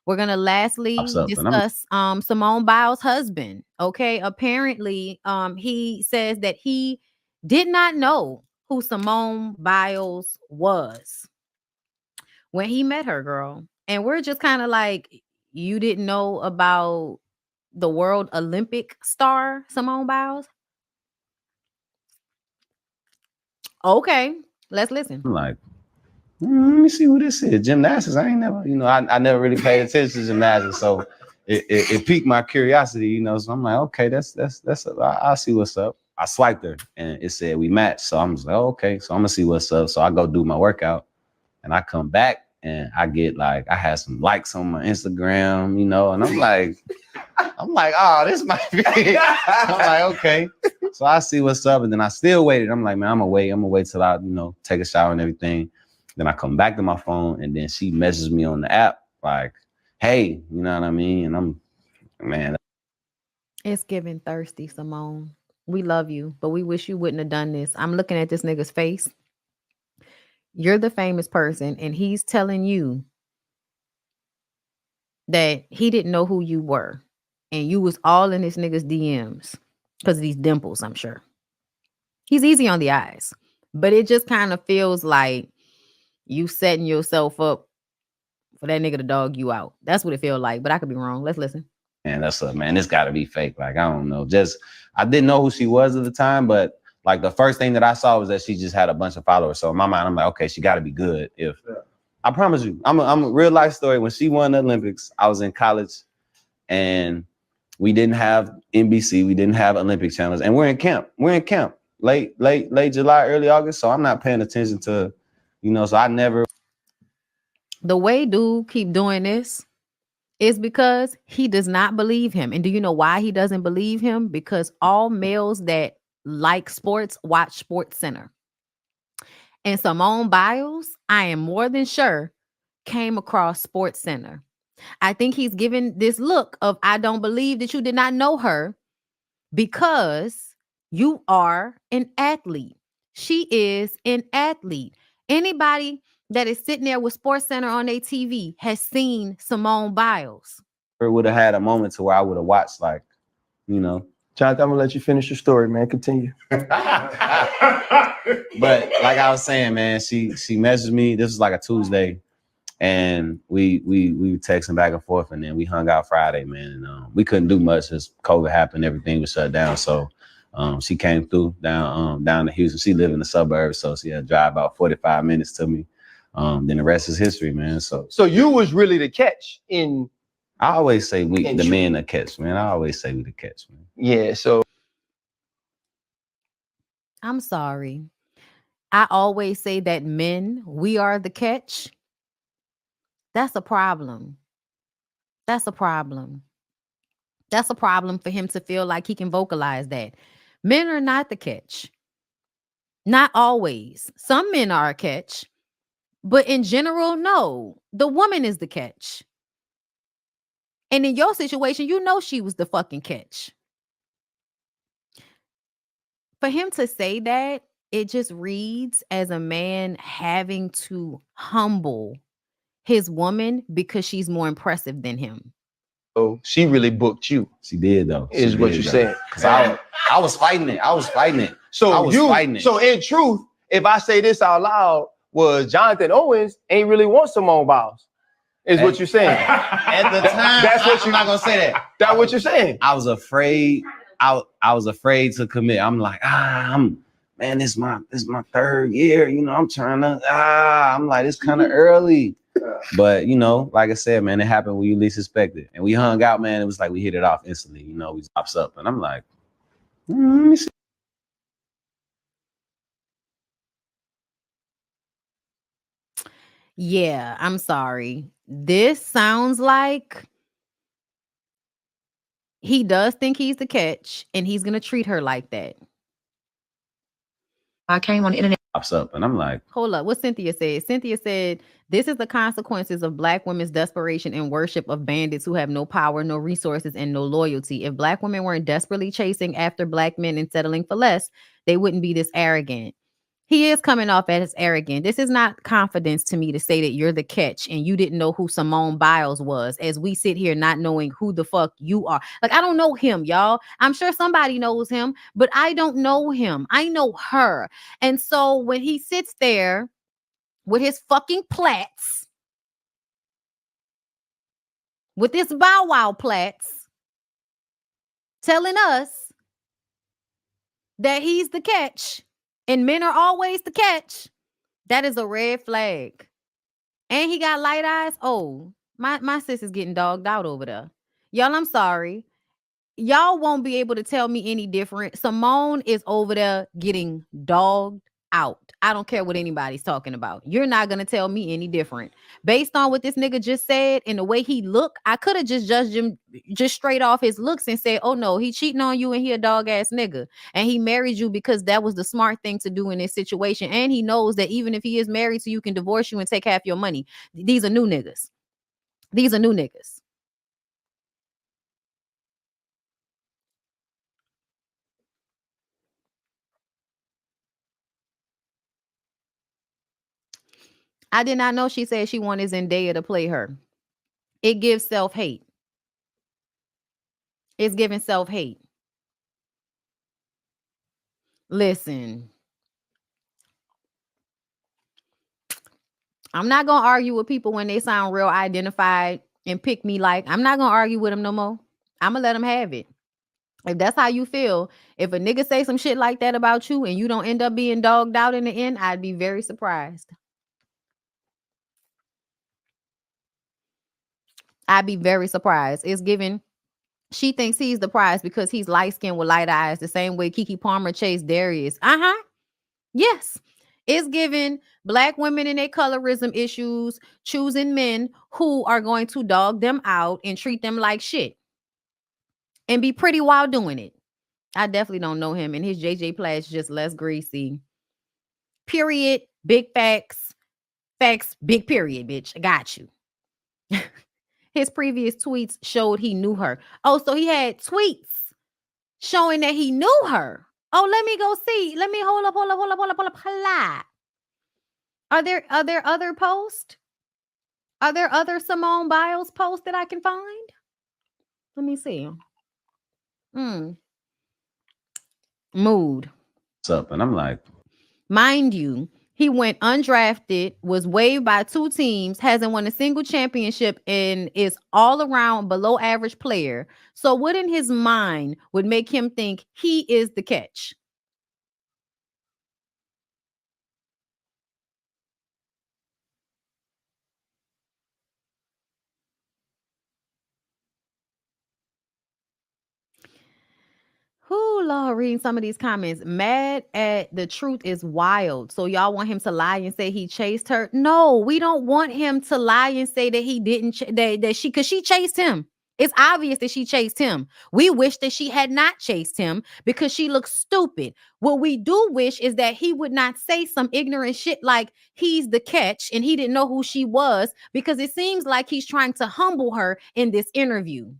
We're gonna lastly discuss Simone Biles' husband. Okay, apparently, he says that he did not know who Simone Biles was when he met her, girl. And we're just kind of like, you didn't know about the world Olympic star Simone Biles? Okay, let's listen. I'm like, let me see who this is. Gymnastics. I ain't never, I never really paid attention to gymnastics, so it piqued my curiosity, So I'm like, okay, I'll see what's up. I swiped her and it said we matched, so I'm just like, oh, okay, so I'm gonna see what's up. So I go do my workout, and I come back and I get like, I had some likes on my Instagram, and I'm like, oh, this might be. I'm like, okay. So I see what's up, and then I still waited. I'm like, man, I'm gonna wait till I, take a shower and everything. Then I come back to my phone, and then she messages me on the app like, hey, you know what I mean? And I'm, man. It's giving thirsty, Simone. We love you, but we wish you wouldn't have done this. I'm looking at this nigga's face. You're the famous person, and he's telling you that he didn't know who you were, and you was all in this nigga's DMs because of these dimples, I'm sure. He's easy on the eyes, but it just kind of feels like you setting yourself up for that nigga to dog you out. That's what it feels like, but I could be wrong. Let's listen. And this got to be fake. Like, I don't know. I didn't know who she was at the time, but like the first thing that I saw was that she just had a bunch of followers. So in my mind, I'm like, okay, she got to be good. I promise you, I'm a real life story. When she won the Olympics, I was in college, and we didn't have NBC, we didn't have Olympic channels, and we're in camp. Late July, early August. So I'm not paying attention to, so I never. The way dude keep doing this is because he does not believe him. And do you know why he doesn't believe him? Because all males that like sports watch Sports Center. And Simone Biles, I am more than sure, came across Sports Center. I think he's given this look of, I don't believe that you did not know her because you are an athlete. She is an athlete. Anybody that is sitting there with Sports Center on their TV has seen Simone Biles. Or would have had a moment to where I would have watched, like, Jonathan, I'm gonna let you finish your story, man. Continue. But like I was saying, man, she messaged me. This was like a Tuesday, and we were texting back and forth, and then we hung out Friday, man. And we couldn't do much as COVID happened. Everything was shut down. So she came through down to Houston. She lived in the suburbs, so she had to drive about 45 minutes to me. Then the rest is history, man. So you was really the catch in. I always say the men the catch, man. I always say we the catch, man. Yeah. So I'm sorry. I always say that men, we are the catch. That's a problem. That's a problem. That's a problem for him to feel like he can vocalize that. Men are not the catch. Not always. Some men are a catch. But in general, no. The woman is the catch. And in your situation, she was the fucking catch. For him to say that, it just reads as a man having to humble his woman because she's more impressive than him. So she really booked you. She did, though. Is what you said. Because I was fighting it. So in truth, if I say this out loud, was Jonathan Owens ain't really want Simone Biles. Is what you're saying. At the time, I'm not gonna say that. That's what you're saying. I was afraid. I was afraid to commit. I'm like, man, this is my third year. I'm trying to. I'm like, it's kind of early. But like I said, man, it happened when you least expect it. And we hung out, man. It was like we hit it off instantly. We pops up, and I'm like, let me see. Yeah, I'm sorry. This sounds like he does think he's the catch, and he's gonna treat her like that. I came on the internet. Pops up, and I'm like, hold up. What Cynthia said? Cynthia said, this is the consequences of Black women's desperation and worship of bandits who have no power, no resources, and no loyalty. If Black women weren't desperately chasing after Black men and settling for less, they wouldn't be this arrogant. He is coming off as arrogant. This is not confidence to me to say that you're the catch and you didn't know who Simone Biles was, as we sit here not knowing who the fuck you are. Like, I don't know him, y'all. I'm sure somebody knows him, but I don't know him. I know her. And so when he sits there with his fucking plaits, with this Bow Wow plaits, telling us that he's the catch and men are always the catch, that is a red flag. And he got light eyes. Oh, my sis is getting dogged out over there. Y'all, I'm sorry. Y'all won't be able to tell me any different. Simone is over there getting dogged out. I don't care what anybody's talking about. You're not going to tell me any different. Based on what this nigga just said and the way he looked, I could have just judged him just straight off his looks and said, oh no, he cheating on you and he a dog ass nigga. And he married you because that was the smart thing to do in this situation. And he knows that even if he is married to you, can divorce you and take half your money. These are new niggas. These are new niggas. I did not know she said she wanted Zendaya to play her. It gives self-hate. It's giving self-hate. Listen, I'm not going to argue with people when they sound real identified and pick me like. I'm not going to argue with them no more. I'm going to let them have it. If that's how you feel, if a nigga say some shit like that about you and you don't end up being dogged out in the end, I'd be very surprised. I'd be very surprised. It's given. She thinks he's the prize because he's light-skinned with light eyes, the same way Keke Palmer chased Darius. Yes. It's giving black women and their colorism issues, choosing men who are going to dog them out and treat them like shit. And be pretty while doing it. I definitely don't know him. And his JJ Platt's just less greasy. Period. Big facts. Facts. Big period, bitch. I got you. His previous tweets showed he knew her. Oh, so he had tweets showing that he knew her. Oh, let me go see. Let me hold up. Are there other posts? Are there other Simone Biles posts that I can find? Let me see. Mood. What's up? And I'm like, Mind you, he went undrafted, was waived by 2 teams, hasn't won a single championship, and is all around below average player. So what in his mind would make him think he is the catch? Who, Lord, reading some of these comments. Mad at the truth is wild. So y'all want him to lie and say he chased her? No, we don't want him to lie and say that he didn't, because she chased him. It's obvious that she chased him. We wish that she had not chased him because she looks stupid. What we do wish is that he would not say some ignorant shit like he's the catch and he didn't know who she was, because it seems like he's trying to humble her in this interview.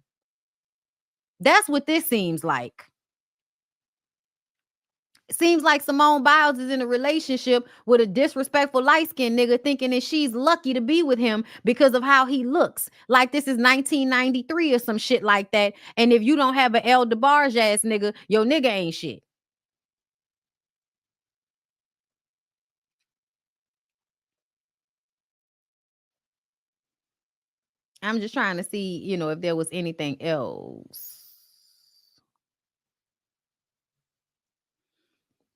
That's what this seems like. Seems like Simone Biles is in a relationship with a disrespectful light-skinned nigga, thinking that she's lucky to be with him because of how he looks. Like this is 1993 or some shit like that. And if you don't have an El DeBarge ass nigga, your nigga ain't shit. I'm just trying to see, if there was anything else.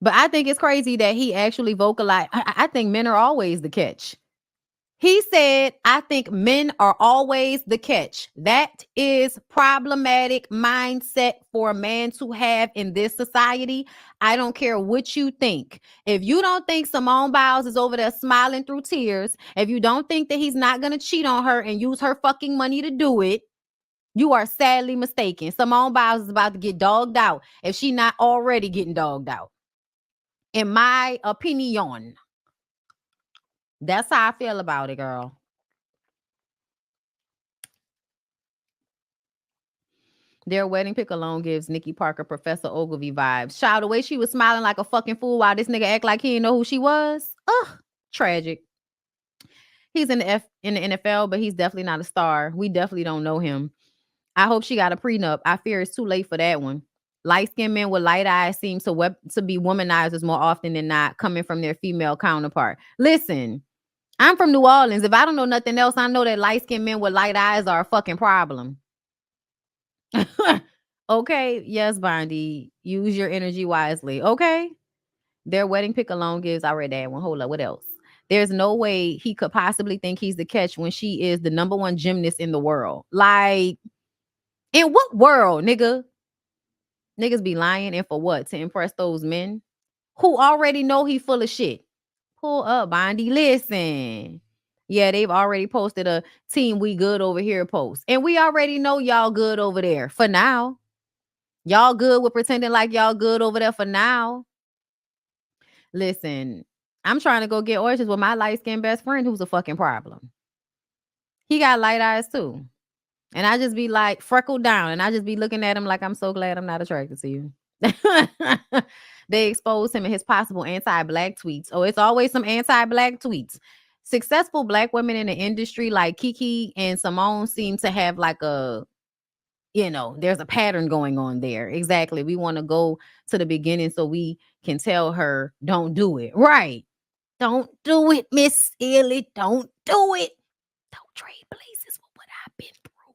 But I think it's crazy that he actually vocalized. I think men are always the catch. He said, I think men are always the catch. That is problematic mindset for a man to have in this society. I don't care what you think. If you don't think Simone Biles is over there smiling through tears, if you don't think that he's not going to cheat on her and use her fucking money to do it, you are sadly mistaken. Simone Biles is about to get dogged out if she's not already getting dogged out. In my opinion. That's how I feel about it, girl. Their wedding pic alone gives Nikki Parker Professor Ogilvy vibes. Child, the way she was smiling like a fucking fool while this nigga act like he didn't know who she was. Ugh, tragic. He's in the NFL, but he's definitely not a star. We definitely don't know him. I hope she got a prenup. I fear it's too late for that one. Light-skinned men with light eyes seem to be womanizers more often than not, coming from their female counterpart. Listen, I'm from New Orleans. If I don't know nothing else, I know that light-skinned men with light eyes are a fucking problem. Okay, yes, Bondy. Use your energy wisely. Okay. Their wedding pic alone gives. I read that one. Hold up. What else? There's no way he could possibly think he's the catch when she is the number one gymnast in the world. Like, in what world, nigga? Niggas be lying, and for what? To impress those men who already know he full of shit. Pull up, Bondy. Listen. Yeah, they've already posted a team we good over here post. And we already know y'all good over there for now. Y'all good with pretending like y'all good over there for now. Listen, I'm trying to go get oranges with my light-skinned best friend who's a fucking problem. He got light eyes too. And I just be like freckled down. And I just be looking at him like, I'm so glad I'm not attracted to you. They exposed him in his possible anti-black tweets. Oh, it's always some anti-black tweets. Successful black women in the industry like Kiki and Simone seem to have like a, there's a pattern going on there. Exactly. We want to go to the beginning so we can tell her, don't do it. Right. Don't do it, Miss Illy. Don't do it. Don't trade places with what I've been through.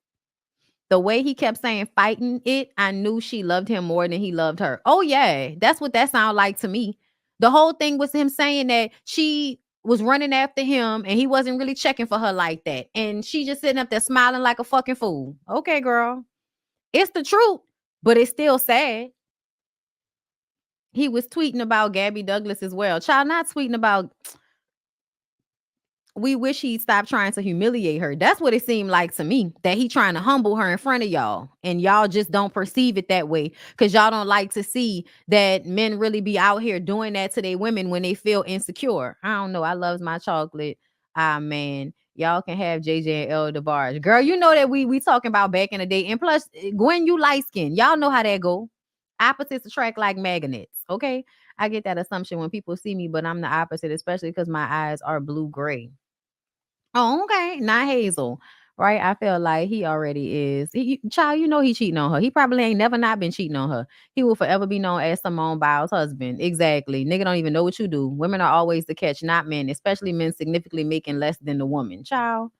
The way he kept saying fighting it, I knew she loved him more than he loved her. Oh, yeah. That's what that sounded like to me. The whole thing was him saying that she was running after him and he wasn't really checking for her like that. And she just sitting up there smiling like a fucking fool. Okay, girl. It's the truth, but it's still sad. He was tweeting about Gabby Douglas as well. Child, not tweeting about, we wish he'd stop trying to humiliate her. That's what it seemed like to me, that he trying to humble her in front of y'all. And y'all just don't perceive it that way because y'all don't like to see that men really be out here doing that to their women when they feel insecure. I don't know. I loves my chocolate. Ah, man. Y'all can have JJ and El DeBarge. Girl, you know that we talking about back in the day. And plus, Gwen, you light skin. Y'all know how that go. Opposites attract like magnets. Okay. I get that assumption when people see me, but I'm the opposite, especially because my eyes are blue-gray. Oh, okay. Not Hazel. Right? I feel like he already is. Child, he cheating on her. He probably ain't never not been cheating on her. He will forever be known as Simone Biles' husband. Exactly. Nigga don't even know what you do. Women are always the catch, not men, especially men significantly making less than the woman. Child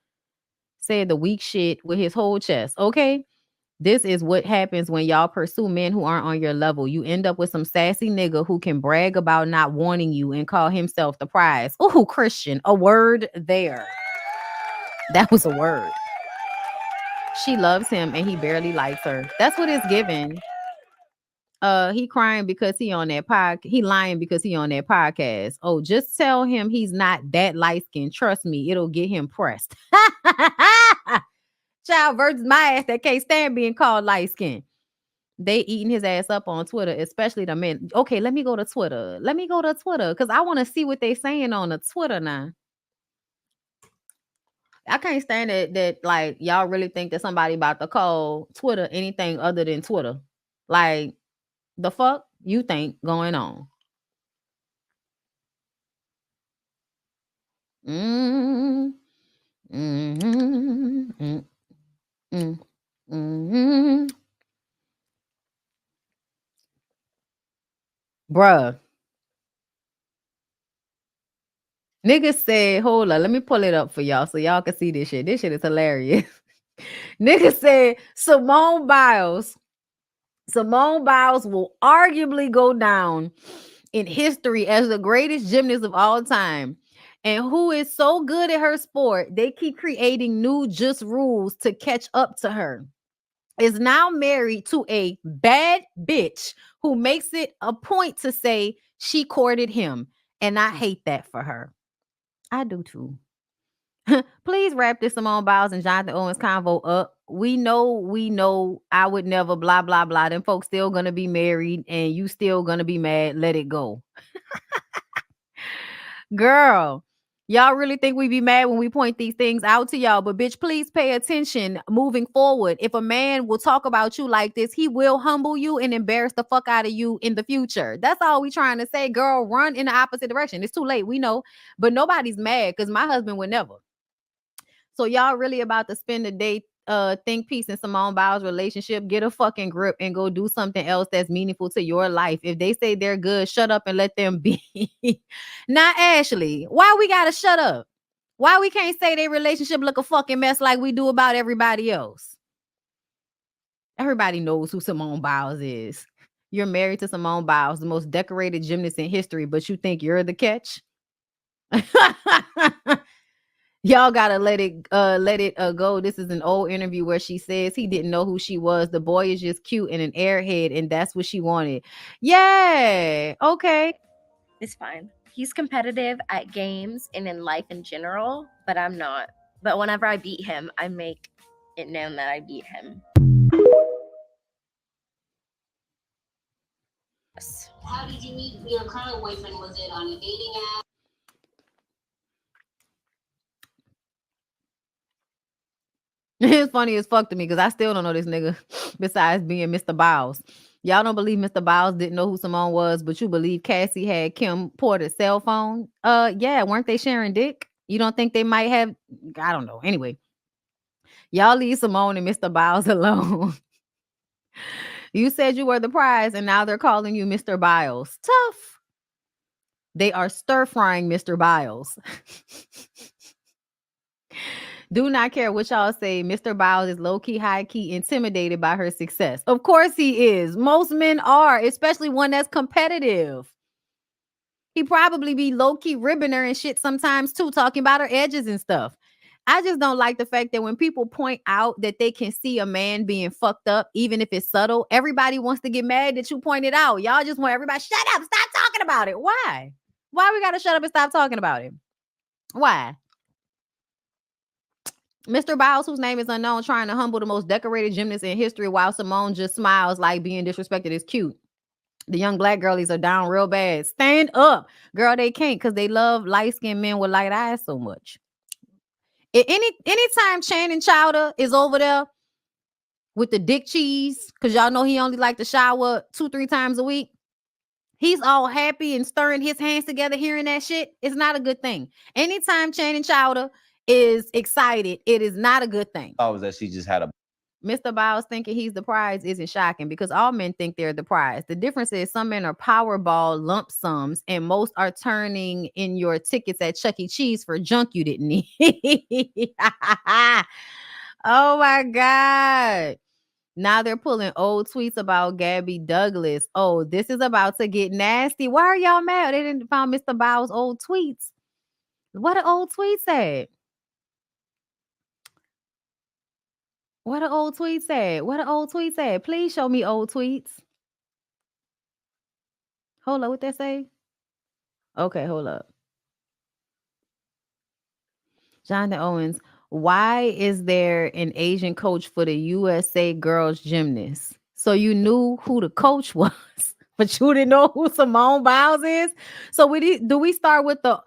said the weak shit with his whole chest. Okay. This is what happens when y'all pursue men who aren't on your level. You end up with some sassy nigga who can brag about not wanting you and call himself the prize. Ooh, Christian, a word there. That was a word. She loves him and he barely likes her. That's what it's given. He crying because he on that podcast. He lying because he on that podcast. Oh, just tell him he's not that light skinned. Trust me, it'll get him pressed. Child versus my ass that can't stand being called light skinned. They eating his ass up on Twitter, especially the men. Okay, let me go to Twitter. Because I want to see what they saying on the Twitter now. I can't stand it that like y'all really think that somebody about to call Twitter anything other than Twitter. Like the fuck you think going on? Mm-hmm. Mm-hmm. Mm-hmm. Mm-hmm. Bruh. Niggas said, hold on, let me pull it up for y'all so y'all can see this shit. This shit is hilarious. Niggas said Simone Biles will arguably go down in history as the greatest gymnast of all time. And who is so good at her sport, they keep creating new just rules to catch up to her. Is now married to a bad bitch who makes it a point to say she courted him. And I hate that for her. I do too. Please wrap this Simone Biles and Jonathan Owens convo up. We know I would never blah blah blah. Them folks still gonna be married and you still gonna be mad. Let it go. Girl, Y'all really think we be mad when we point these things out to y'all, but bitch, please pay attention moving forward. If a man will talk about you like this, he will humble you and embarrass the fuck out of you in the future. That's all we trying to say, girl. Run in the opposite direction. It's too late, we know, but nobody's mad because my husband would never. So y'all really about to spend the day think piece in Simone Biles' relationship? Get a fucking grip and go do something else that's meaningful to your life. If they say they're good, shut up and let them be. Not Ashley. Why we gotta shut up? Why we can't say their relationship look a fucking mess like we do about everybody else? Everybody knows who Simone Biles is. You're married to Simone Biles, the most decorated gymnast in history, but you think you're the catch? Y'all gotta let it go. This is an old interview where she says he didn't know who she was. The boy is just cute and an airhead, and that's what she wanted. Yeah, okay. It's fine. He's competitive at games and in life in general, but I'm not. But whenever I beat him, I make it known that I beat him. How did you meet your current boyfriend? Was it on a dating app? It's funny as fuck to me because I still don't know this nigga besides being Mr. Biles. Y'all don't believe Mr. Biles didn't know who Simone was, but you believe Cassie had Kim Porter's cell phone? Yeah, weren't they sharing dick? You don't think they might have? I don't know. Anyway, y'all leave Simone and Mr. Biles alone. You said you were the prize, and now they're calling you Mr. Biles. Tough. They are stir-frying Mr. Biles. Do not care what y'all say. Mr. Biles is low-key, high-key intimidated by her success. Of course he is. Most men are, especially one that's competitive. He probably be low-key ribbing her and shit sometimes too, talking about her edges and stuff. I just don't like the fact that when people point out that they can see a man being fucked up, even if it's subtle, everybody wants to get mad that you pointed out. Y'all just want everybody, shut up, stop talking about it. Why? Why we gotta shut up and stop talking about it? Why? Mr. Biles, whose name is unknown, trying to humble the most decorated gymnast in history while Simone just smiles like being disrespected is cute. The young black girlies are down real bad. Stand up. Girl, they can't because they love light-skinned men with light eyes so much. Anytime Channing Chowder is over there with the dick cheese, because y'all know he only like to shower 2-3 times a week, he's all happy and stirring his hands together hearing that shit. It's not a good thing. Anytime Channing Chowder is excited, it is not a good thing. Oh, was that she just had a Mr. Biles thinking he's the prize isn't shocking because all men think they're the prize. The difference is some men are Powerball lump sums and most are turning in your tickets at Chuck E. Cheese for junk you didn't need. Oh my God. Now they're pulling old tweets about Gabby Douglas. Oh, this is about to get nasty. Why are y'all mad? They didn't find Mr. Biles' old tweets. What are old tweets at? What are old tweets at? What are old tweets at? Please show me old tweets. Hold up, what that say? Okay, hold up. Jonathan Owens, why is there an Asian coach for the USA girls gymnast? So you knew who the coach was, but you didn't know who Simone Biles is? So do we start with the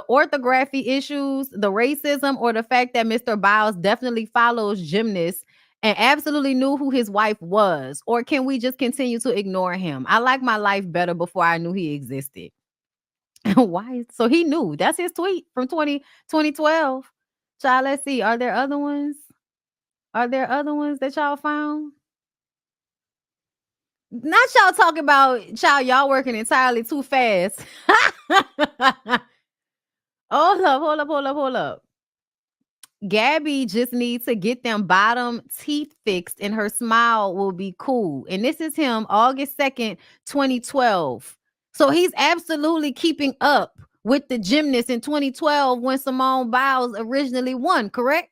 orthography issues, the racism, or the fact that Mr. Biles definitely follows gymnasts and absolutely knew who his wife was? Or can we just continue to ignore him? I like my life better before I knew he existed. Why? So he knew. That's his tweet from 2012. Child, let's see. Are there other ones? Are there other ones that y'all found? Not y'all talking about child, y'all working entirely too fast. Hold up. Gabby just needs to get them bottom teeth fixed and her smile will be cool. And this is him, August 2nd, 2012. So he's absolutely keeping up with the gymnast in 2012 when Simone Biles originally won, correct?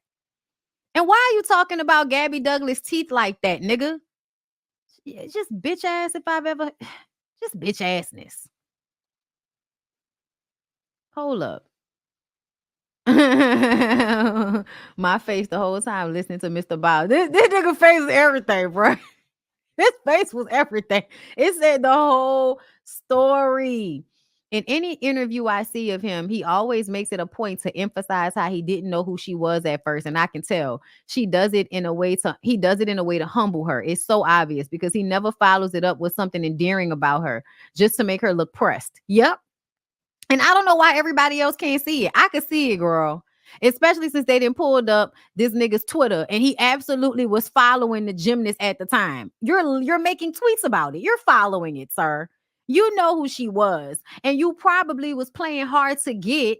And why are you talking about Gabby Douglas' teeth like that, nigga? Yeah, just bitch ass if I've ever... Just bitch assness. Hold up. My face the whole time listening to Mr. Biles. This nigga face is everything, bro. This face was everything. It said the whole story. In any interview I see of him, he always makes it a point to emphasize how he didn't know who she was at first. And I can tell he does it in a way to humble her. It's so obvious because he never follows it up with something endearing about her just to make her look pressed. Yep. And I don't know why everybody else can't see it. I could see it, girl. Especially since they didn't pulled up this nigga's Twitter and he absolutely was following the gymnast at the time. You're making tweets about it. You're following it, sir. You know who she was. And you probably was playing hard to get,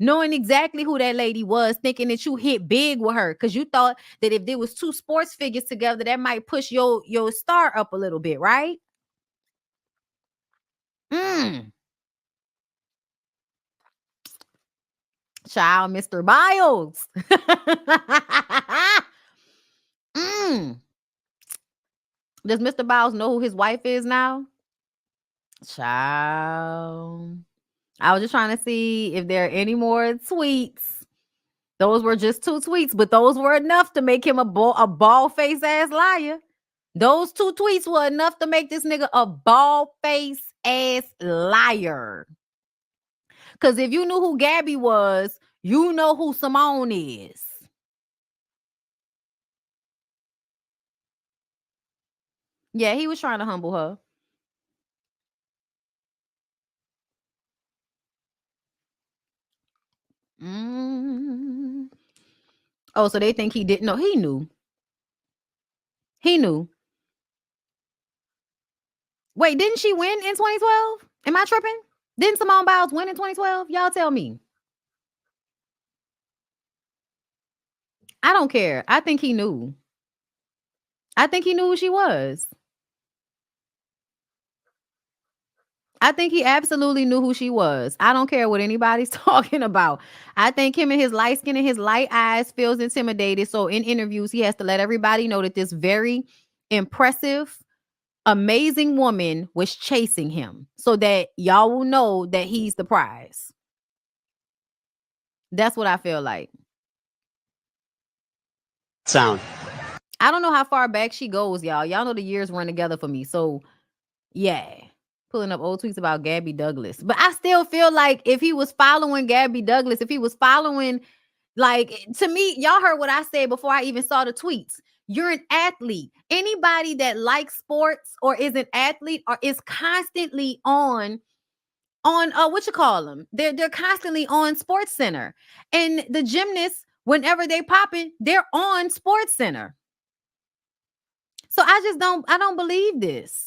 knowing exactly who that lady was, thinking that you hit big with her because you thought that if there was two sports figures together, that might push your star up a little bit, right? Child, Mr. Biles. Does Mr. Biles know who his wife is now? Child. I was just trying to see if there are any more tweets. Those were just 2 tweets, but those were enough to make him a bald-faced ass liar. Those 2 tweets were enough to make this nigga a bald-faced ass liar. Because if you knew who Gabby was, you know who Simone is. Yeah, he was trying to humble her. Oh, so they think he didn't know. He knew. He knew. Wait, didn't she win in 2012? Am I tripping? Didn't Simone Biles win in 2012? Y'all tell me. I don't care. I think he knew. I think he knew who she was. I think he absolutely knew who she was. I don't care what anybody's talking about. I think him and his light skin and his light eyes feels intimidated. So in interviews, he has to let everybody know that this very impressive, amazing woman was chasing him so that y'all will know that he's the prize. That's what I feel like. Sound. I don't know how far back she goes, y'all. Y'all know the years run together for me. So, yeah. Pulling up old tweets about Gabby Douglas. But I still feel like if he was following Gabby Douglas, if he was following, like, to me, y'all heard what I said before I even saw the tweets. You're an athlete. Anybody that likes sports or is an athlete or is constantly on what you call them? They're constantly on Sports Center. And the gymnasts, whenever they popping, they're on Sports Center. So I don't believe this.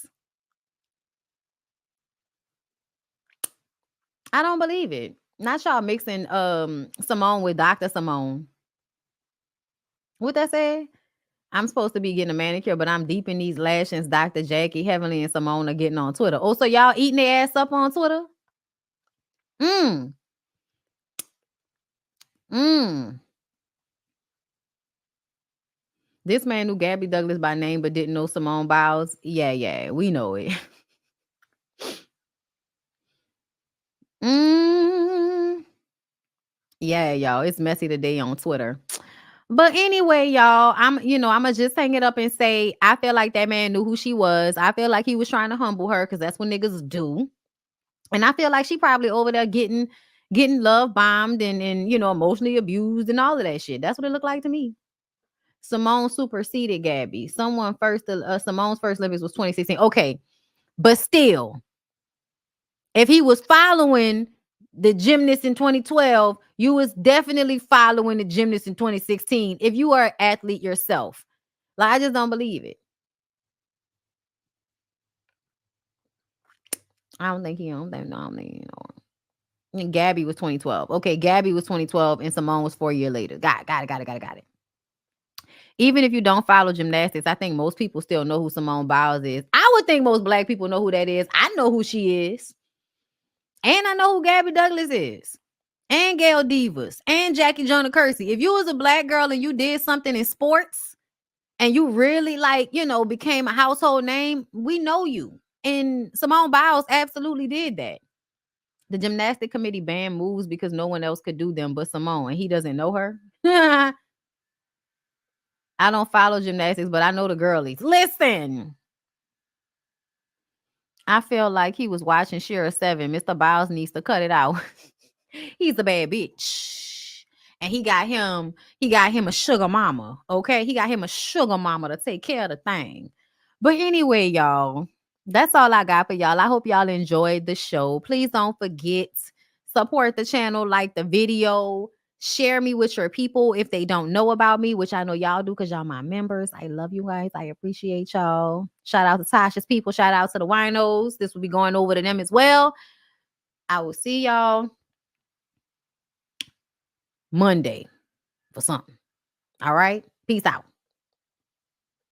I don't believe it. Not y'all mixing Simone with Dr. Simone. What that say? I'm supposed to be getting a manicure, but I'm deep in these lashes. Dr. Jackie, Heavenly, and Simone are getting on Twitter. Oh, so y'all eating their ass up on Twitter? This man knew Gabby Douglas by name, but didn't know Simone Biles. Yeah, we know it. Yeah, y'all, it's messy today on Twitter. But anyway, y'all, I'ma just hang it up and say I feel like that man knew who she was. I feel like he was trying to humble her because that's what niggas do. And I feel like she probably over there getting love bombed and emotionally abused and all of that shit. That's what it looked like to me. Simone superseded Gabby. Simone's first Olympics was 2016. Okay, but still, if he was following the gymnast in 2012, you was definitely following the gymnast in 2016 if you are an athlete yourself. Like, I just don't believe it. I don't think And Gabby was 2012. Okay, Gabby was 2012 and Simone was 4 years later. Got it. Even if you don't follow gymnastics, I think most people still know who Simone Biles is. I would think most black people know who that is. I know who she is. And I know who Gabby Douglas is. And Gail Divas. And Jackie Jonah Kersey. If you was a black girl and you did something in sports and you really became a household name, we know you. And Simone Biles absolutely did that. The gymnastic committee banned moves because no one else could do them but Simone. And he doesn't know her. I don't follow gymnastics, but I know the girlies. Listen. I feel like he was watching Shira 7. Mr. Biles needs to cut it out. He's a bad bitch. And he got him a sugar mama. Okay. He got him a sugar mama to take care of the thing. But anyway, y'all, that's all I got for y'all. I hope y'all enjoyed the show. Please don't forget, support the channel, like the video, share me with your people if they don't know about me, which I know y'all do because y'all my members. I love you guys. I appreciate y'all. Shout out to Tasha's people. Shout out to the winos. This will be going over to them as well. I will see y'all Monday for something. All right. Peace out.